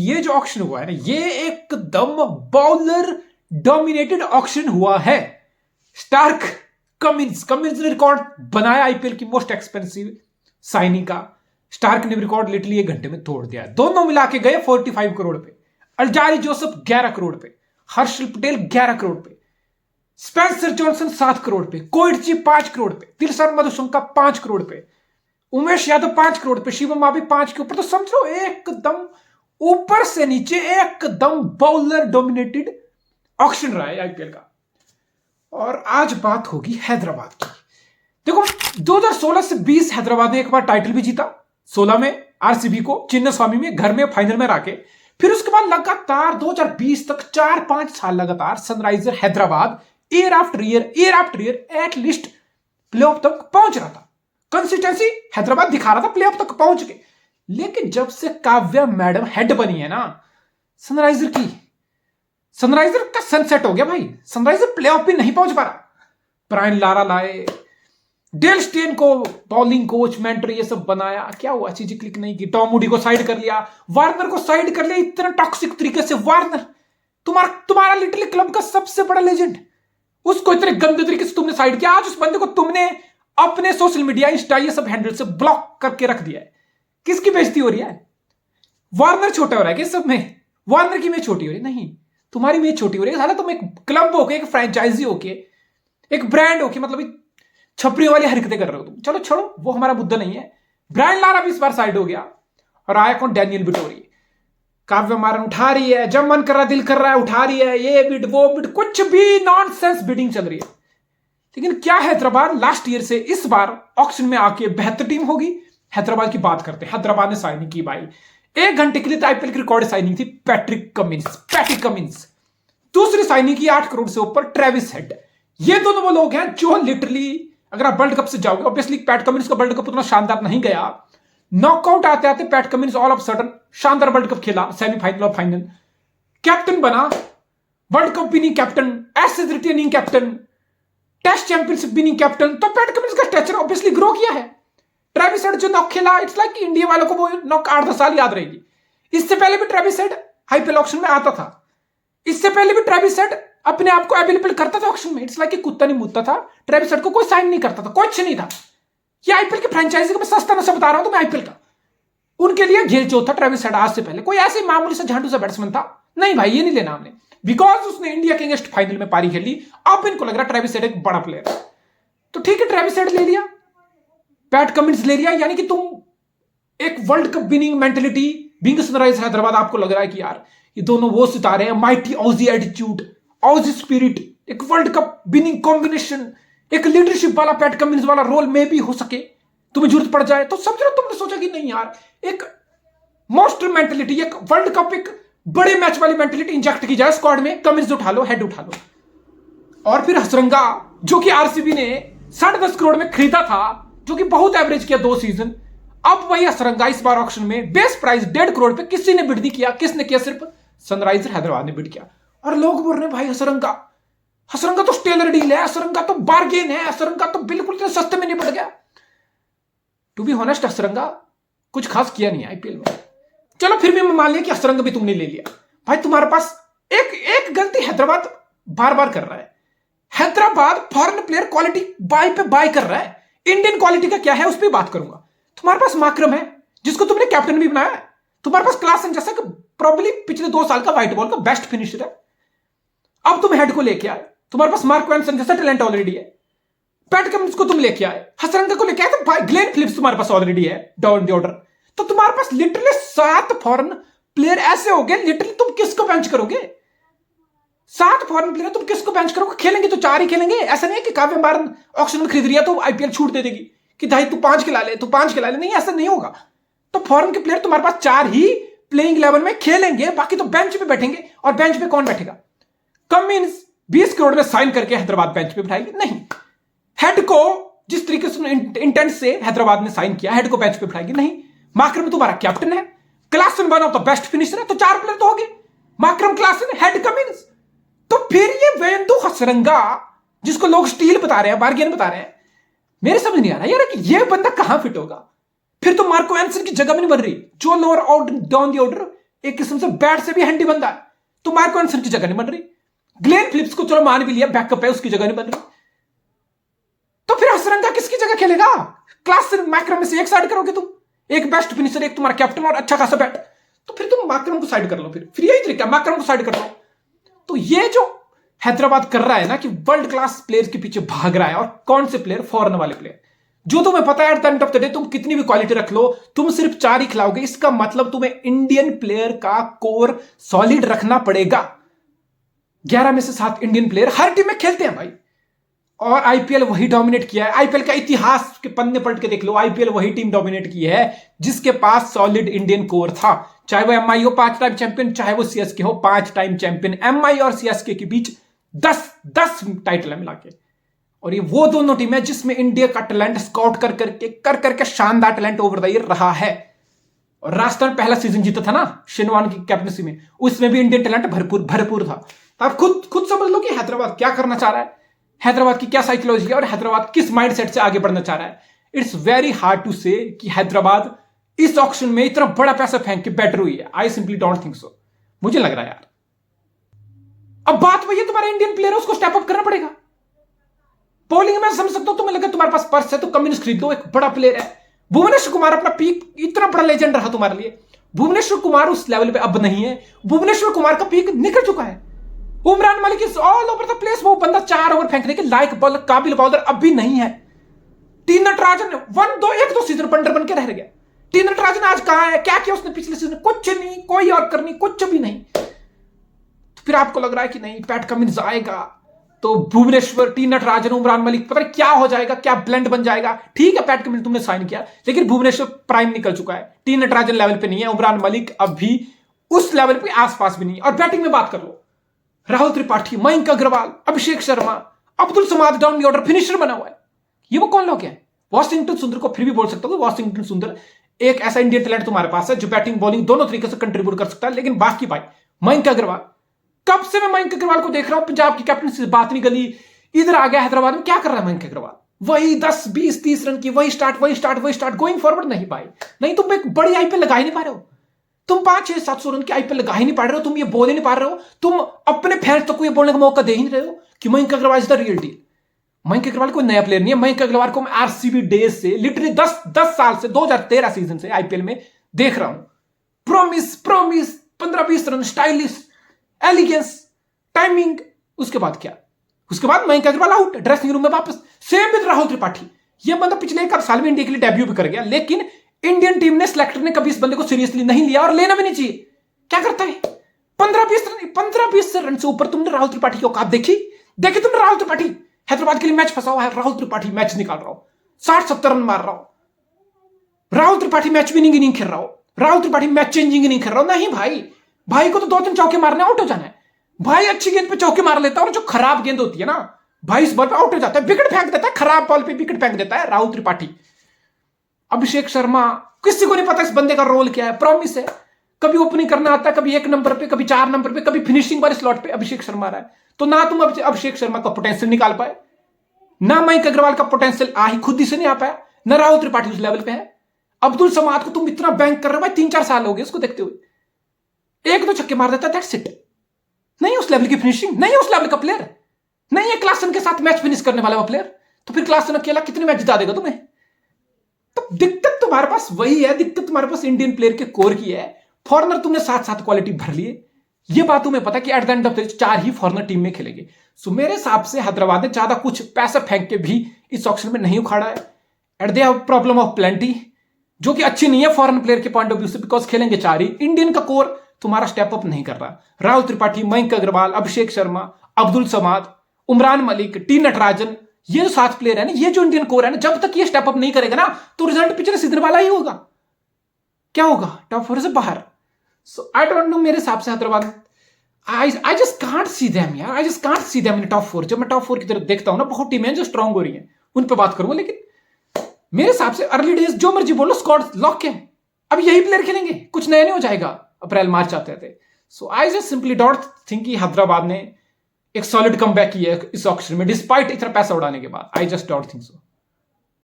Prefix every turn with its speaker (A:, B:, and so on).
A: ये जो ऑक्शन हुआ है ना, ये एकदम बॉलर डोमिनेटेड ऑक्शन हुआ है। स्टार्क कमिंस ने रिकॉर्ड बनाया आईपीएल की मोस्ट एक्सपेंसिव साइनिंग का। स्टार्क ने रिकॉर्ड लिटरली 1 घंटे में तोड़ दिया। दोनों मिला के गए 45 करोड़ पे। अल्जारी जोसेफ 11 करोड़ पे, हर्षल पटेल 11 करोड़ पे, स्पेंसर जॉनसन 7 करोड़ पे, कोइटची 5 करोड़ पे, तिलसन मधुशंका 5 करोड़ पे, उमेश यादव 5 करोड़ पे, शिवम मावी 5 के ऊपर। तो समझो एकदम ऊपर से नीचे एकदम बॉलर डोमिनेटेड ऑक्शन रहा है आईपीएल का। और आज बात होगी हैदराबाद की। देखो 2016 से 20 हैदराबाद ने एक बार टाइटल भी जीता, 16 में आरसीबी को चिन्नास्वामी में घर में फाइनल में राके। फिर उसके बाद लगातार 2020 तक 4-5 साल लगातार Sunriser Hyderabad year after year at least playoff तक पहुंच रहा था। कंसिस्टेंसी हैदराबाद दिखा रहा था, प्लेऑफ तक पहुंच के। लेकिन जब से काव्या मैडम हेड बनी है ना सनराइजर की, सनराइजर का सनसेट हो गया भाई। सनराइजर प्लेऑफ भी नहीं पहुंच पा रहा। ब्रायन लारा लाए, डेल स्टेन को बॉलिंग कोच मेंटर ये सब बनाया, क्या हुआ, चीजें क्लिक नहीं की। टॉम मूडी को साइड कर लिया, वार्नर को साइड कर लिया इतना टॉक्सिक तरीके से। वार्नर तुम्हारा लिटिल क्लब का सबसे बड़ा लेजेंड, उसको इतने गंदे तरीके से तुमने साइड किया। आज उस बंदे को तुमने अपने सोशल मीडिया इंस्टा ये सब हैंडल से ब्लॉक करके रख दिया है। किसकी बेइज्जती हो रही है? वार्नर छोटा हो रहा है कि सब में? वार्नर की मैच छोटी हो रही है? नहीं, तुम्हारी मैच छोटी हो रही है। हालांकि तुम एक क्लब होके, एक फ्रेंचाइजी होके, एक ब्रांड होके, मतलब छपरी वाली हरकतें कर रहे हो तुम। चलो छोड़ो, वो हमारा मुद्दा नहीं है। ब्रायन लारा भी इस बार साइड हो गया और आया कौन? Daniel Vettori. काव्य मारन उठा रही है, जब मन कर रहा दिल कर रहा है उठा रही है, ये बिड वो बिड, कुछ भी नॉनसेंस बिडिंग चल रही है। लेकिन क्या हैदराबाद लास्ट ईयर से इस बार ऑक्शन में आके बेहतर टीम होगी? हैदराबाद की बात करते हैं। हैदराबाद ने साइनिंग की भाई 1 घंटे के लिए आईपीएल की रिकॉर्ड साइनिंग थी पैट्रिक कमिंस। दूसरी साइनिंग की 8 करोड़ से ऊपर ट्रेविस हेड। ये दोनों वो लोग हैं जो लिटरली, अगर आप वर्ल्ड कप से जाओगे, ऑब्वियसली पैट कमिंस का वर्ल्ड कप उतना शानदार नहीं गया। नॉकआउट आते आते Pat Cummins all of sudden शानदार वर्ल्ड कप खेला, सेमीफाइनल और फाइनल, कैप्टन बना, world cup winning captain, Ashes retaining captain, test championship winning captain. तो पैट कमिंस का स्टेचर ऑब्वियसली ग्रो किया है। ट्रेविस हेड जो नॉक खेला, इट्स लाइक इंडिया वालों को वो नॉक 8-10 साल याद रहेगी। इससे पहले भी ट्रेविस हेड आईपीएल ऑक्शन में आता था। इससे पहले भी ट्रेविस हेड अपने आप को अवेलेबल करता था ऑक्शन में। इट्स लाइक कुत्ता नहीं मुतता था। ट्रेविस हेड को कोई साइन नहीं करता था, कुछ नहीं था। ये आईपीएल की फ्रेंचाइजी का मैं सस्ता नशा बता रहा हूं तुम्हें आईपीएल का। उनके लिए घेर जो था ट्रेविस हेड आज से पहले कोई ऐसे मामूली सा झांडू सा बैट्समैन था नहीं भाई, ये नहीं लेना हमने, बिकॉज उसने इंडिया के अगेंस्ट फाइनल में पारी खेली। अब इनको लग रहा है ट्रेविस हेड एक बड़ा प्लेयर है, तो ठीक है ट्रेविस हेड ले लिया, पैट कमिंस ले लिया। यानी कि तुम एक world cup winning mentality being Sunriser Hyderabad, आपको लग रहा है कि यार ये दोनों वो सितारे हैं, mighty Aussie attitude, Aussie spirit, एक वर्ल्ड कप विनिंग कॉम्बिनेशन, एक लीडरशिप वाला पैट कमिंस वाला रोल में भी हो सके, तुम्हें जरूरत पड़ जाए तो समझ रहे हो। तुमने सोचा कि नहीं यार, एक मॉन्स्टर मेंटेलिटी, एक वर्ल्ड कप, एक बड़े मैच वाली मेंटेलिटी इंजेक्ट की जाए स्क्वाड में। कमिंस उठा लो, हेड उठा लो। और फिर हसरंगा जो कि आरसीबी ने 10.5 करोड़ में खरीदा था, जो कि बहुत एवरेज किया 2 सीजन, अब वही हसरंगा इस बार ऑक्शन में बेस्ट प्राइस 1.5 करोड़ पे किसी ने बिड नहीं किया। किसने किया? सिर्फ सनराइजर हैदराबाद ने बिड किया। और लोग बोल रहे हैं भाई हसरंगा तो स्टेलर डील है, हसरंगा तो बार्गेन है, हसरंगा तो बिल्कुल इतने सस्ते में नहीं पड़ गया। टू बी ऑनेस्ट, हसरंगा कुछ खास किया नहीं आईपीएल में। चलो फिर भी मैं मान लिया कि हसरंगा भी तुमने ले लिया। भाई तुम्हारे पास एक गलती हैदराबाद बार बार कर रहा है। Hyderabad foreign player quality buy पे बाय कर रहा है। इंडियन क्वालिटी का क्या है उस पर बात करूंगा। तुम्हारे पास माकरम है जिसको तुमने कैप्टन भी बनाया है। तुम्हारे पास क्लासन जैसा कि प्रॉब्ली पिछले 2 साल का व्हाइट बॉल का बेस्ट फिनिशर है। अब तुम हेड को लेके आए, तुम्हारे पास मार्क वैनसन जैसा टैलेंट ऑलरेडी है। पैट कमिंस को तुम लेके आए, हसरंगा को लेके आए, तो भाई ग्लेन फिलिप्स तुम्हारे पास ऑलरेडी है डाउन द ऑर्डर। तो तुम्हारे पास लिटरली 7 फॉरेन प्लेयर ऐसे हो गए, लिटरली तुम किसको बेंच करोगे? 7 फॉरेन प्लेयर तुम किसको बेंच करोगे? खेलेंगे तो 4 ही खेलेंगे। ऐसा नहीं है कि काव्य मारन ऑक्शन में खरीद रही है तो आईपीएल छूट दे देगी कि भाई तू 5 खिला ले, तू 5 खिला ले। नहीं, ऐसा नहीं होगा। तो फॉरेन के प्लेयर तुम्हारे पास 4 ही प्लेइंग 11 में खेलेंगे, बाकी तो बेंच पे बैठेंगे। और बेंच पे कौन बैठेगा? कमिंस 20 करोड़ में साइन करके हैदराबाद बेंच पे बिठाएगी? नहीं। हेड को जिस तरीके से इंटेंट से हैदराबाद ने साइन किया, हेड को बेंच पे बिठाएगी? नहीं। माकरम तुम्हारा कैप्टन है, Klaasen one of the best finisher है, तो 4 प्लेयर तो हो गए, माकरम, क्लासन, हेड, कमिंस। तो फिर ये वेंदु हसरंगा जिसको लोग स्टील बता रहे हैं, बार्गेन बता रहे हैं, मेरे समझ नहीं आ रहा यार कि ये बंदा कहां फिट होगा। फिर तो मार्को एंसन की जगह भी नहीं बन रही। जो lower order down the order एक किस्म से बैट से भी हैंडी बंदा है, तो मार्को एंसन की जगह नहीं बन रही। ग्लेन फिलिप्स को चलो मान भी लिया बैकअप है, उसकी जगह नहीं बन रही, तो फिर हसरंगा किसकी जगह खेलेगा? क्लास मैक्रम में से एक साइड करोगे तुम, एक बेस्ट फिनिशर, एक तुम्हारा कैप्टन और अच्छा खासा बैट, तो फिर तुम मैक्रम को साइड कर लो, फिर यही तरीका मैक्रम को साइड कर लो। तो ये जो हैदराबाद कर रहा है ना कि वर्ल्ड क्लास प्लेयर के पीछे भाग रहा है, और कौन से प्लेयर? फॉरेन वाले प्लेयर, जो तुम्हें पता है at the end of the day तुम कितनी भी क्वालिटी रख लो, तुम सिर्फ 4 ही खिलाओगे, इसका मतलब तुम्हें इंडियन प्लेयर का कोर सॉलिड रखना पड़ेगा। 11 में से 7 इंडियन प्लेयर हर टीम में खेलते हैं भाई, और आईपीएल वही डोमिनेट किया है। आईपीएल का इतिहास के पन्ने पलट के देख लो, आईपीएल वही टीम डोमिनेट की है जिसके पास सॉलिड इंडियन कोर था, चाहे वो एमआई हो 5 टाइम चैंपियन, चाहे वो सीएसके हो 5 टाइम चैंपियन। एमआई और सीएसके के बीच 10 टाइटल है मिला के, और ये वो दोनों टीम है जिसमें इंडिया का टैलेंट स्काउट कर करके शानदार टैलेंट ओवर द ईयर रहा है। और राजस्थान पहला सीजन जीता था ना शिनवान की कैप्टनसी में, उसमें भी इंडियन टैलेंट भरपूर था। तो आप खुद समझ लो कि हैदराबाद क्या करना चाह रहा है, हैदराबाद की क्या साइकोलॉजी है, और हैदराबाद किस माइंडसेट से आगे बढ़ना चाह रहा है। इट्स वेरी हार्ड टू से कि हैदराबाद इस ऑक्शन में इतना बड़ा पैसा फेंक के बेटर हुई है। I simply don't think so, मुझे लग रहा है यार। अब बात वही है, तुम्हारा इंडियन प्लेयर है, उसको स्टेप अप करना पड़ेगा। बॉलिंग में समझ सकता हूं, तुम्हें लगे तुम्हारे पास पर्स है तो कमिंस खरीद लो, एक बड़ा प्लेयर है। भुवनेश्वर कुमार अपना पीक, इतना बड़ा लेजेंड रहा तुम्हारे लिए, भुवनेश्वर कुमार उस लेवल पे अब नहीं है। भुवनेश्वर कुमार का पीक निकल चुका है। Umran Malik is all over the place, वो बंदा 4 ओवर फेंकने के लायक बॉलर, काबिल बॉलर अब भी नहीं है। टी नटराजन 1-2 सीजन वंडर बन के रह गया। टी नटराजन आज कहां है? क्या किया उसने पिछले सीजन? कुछ नहीं, कोई और करनी कुछ भी नहीं। तो फिर आपको लग रहा है कि नहीं पैट कमिंस आएगा तो भुवनेश्वर, टी नटराजन, उमरान मलिक, पता नहीं क्या हो जाएगा, क्या ब्लेंड बन जाएगा। ठीक है पैट कमिंस तुमने साइन किया, लेकिन भुवनेश्वर प्राइम निकल चुका है, टी नटराजन लेवल पे नहीं है, उमरान मलिक अब भी उस लेवल पे आसपास भी नहीं। और बैटिंग में बात कर लो, राहुल त्रिपाठी, मयंक अग्रवाल, अभिषेक शर्मा, अब्दुल समाद डाउन ऑर्डर फिनिशर बना हुआ है। ये वो कौन लोग हैं? वॉशिंगटन सुंदर को फिर भी बोल सकता हूं, वॉशिंगटन सुंदर एक ऐसा इंडियन टैलेंट तुम्हारे पास है जो बैटिंग बॉलिंग दोनों तरीके से कंट्रीब्यूट कर सकता है। लेकिन बाकी भाई मयंक अग्रवाल, कब से मैं मयंक अग्रवाल को देख रहा हूं, पंजाब की कैप्टन से बात नहीं गली, इधर आ गया हैदराबाद में, क्या कर रहा है मयंक अग्रवाल? वही 10, 20, 30 रन की, वही स्टार्ट गोइंग फॉरवर्ड नहीं भाई। नहीं, तुम एक बड़ी आईपीएल लगा ही नहीं पा रहे हो, तुम 500-700 रन की आईपीएल लगा ही नहीं पा रहे हो, तुम ये बोल ही नहीं पा रहे हो, तुम अपने फैंस तक को ये बोलने का मौका दे ही नहीं रहे हो कि Mayank Agarwal is the real deal. Mayank Agarwal कोई नया प्लेयर नहीं है। मयंक अग्रवाल को मैं आरसीबी डेज से लिटरली 10 साल से 2013 सीजन से आईपीएल में देख रहा हूं। Promise 15-20 run, stylish, elegance, timing. उसके बाद क्या? उसके बाद Mayank Agarwal out, dressing room में वापस। सेम विद राहुल त्रिपाठी, ये बंदा पिछले 1 साल में इंडिया के लिए डेब्यू भी कर गया, लेकिन इंडियन टीम ने, सिलेक्टर ने कभी इस बंदे को सीरियसली नहीं लिया और लेना भी नहीं चाहिए। क्या करता है? 15-20 रन से ऊपर तुमने राहुल त्रिपाठी की औकात देखी तुमने? राहुल त्रिपाठी हैदराबाद के लिए मैच फंसा हुआ है, राहुल त्रिपाठी मैच निकाल रहा हो, 60-70 रन मार रहा हो, Rahul Tripathi match winning inning खेल रहा हो, Rahul Tripathi match changing inning खेल रहा हो। नहीं भाई को तो 2-3 चौके मारने आउट हो जाना है भाई। अच्छी गेंद पे चौके मार लेता है, और जो खराब गेंद होती है ना भाई, इस बॉल पे आउट हो जाता है, विकेट फेंक देता है, खराब बॉल पे विकेट फेंक देता है राहुल त्रिपाठी। अभिषेक शर्मा, किसी को नहीं पता इस बंदे का रोल क्या है, प्रॉमिस है, कभी ओपनिंग करना आता है, कभी 1 नंबर पे, कभी 4 नंबर पे, कभी फिनिशिंग वाले स्लॉट पे अभिषेक शर्मा रहा है। तो ना तुम अभिषेक शर्मा का पोटेंशियल निकाल पाए, ना मयंक अग्रवाल का पोटेंशियल खुद ही से नहीं आ पाया, ना राहुल त्रिपाठी उस लेवल पे है। अब्दुल समाद को तुम इतना बैंक कर रहे हो भाई, 3-4 साल हो गए उसको देखते हुए, 1-2 छक्के मार देता है, दैट्स इट। नहीं उस लेवल की फिनिशिंग, नहीं उस लेवल का प्लेयर, नहीं है क्लासन के साथ मैच फिनिश करने वाला वो प्लेयर। तो फिर क्लासन अकेला कितने मैच जिता देगा तुम्हें? तो दिक्कत तुम्हारे पास वही है, दिक्कत तुम्हारे पास इंडियन प्लेयर के कोर की है। फॉरनर तुमने 7 क्वालिटी भर लिए, ये बात तुम्हें पता कि at the end of the 4 he foreigner team में खेलेंगे। सो मेरे हिसाब से हैदराबाद ने ज्यादा कुछ पैसा फेंक के भी इस ऑक्शन में नहीं उखाड़ा है। At they have problem of plenty, जो कि अच्छी नहीं है फॉरेन प्लेयर के पॉइंट ऑफ व्यू से, बिकॉज खेलेंगे 4 ही। इंडियन का कोर तुम्हारा स्टेप अप नहीं कर रहा। राहुल त्रिपाठी, मयंक अग्रवाल, अभिषेक शर्मा, अब्दुल समाद, उमरान मलिक, टी नटराजन, ये जो 7 प्लेयर है ना, ये जो इंडियन कोर है ना, जब तक ये स्टेप अप नहीं करेगा ना, तो रिजल्ट पिछले सीजन वाला ही होगा। क्या होगा? टॉप 4 से बाहर। सो आई डोंट नो, मेरे हिसाब से Hyderabad, I just can't see them यार, I just can't see them in top 4। जब मैं टॉप 4 की तरफ देखता हूं ना, बहुत टीमें जो स्ट्रांग हो रही हैं, उन पे बात करूंगा, लेकिन मेरे हिसाब से अर्ली डेज जो मर्जी बोलो, स्क्वाड लॉक है, अब यही प्लेयर खेलेंगे, कुछ नया नहीं हो जाएगा। अप्रैल मार्च आते थे। So I just simply don't think कि हैदराबाद ने एक सॉलिड कमबैक किया है इस ऑक्शन में, डिस्पाइट इतना पैसा उड़ाने के बाद। I just don't think so.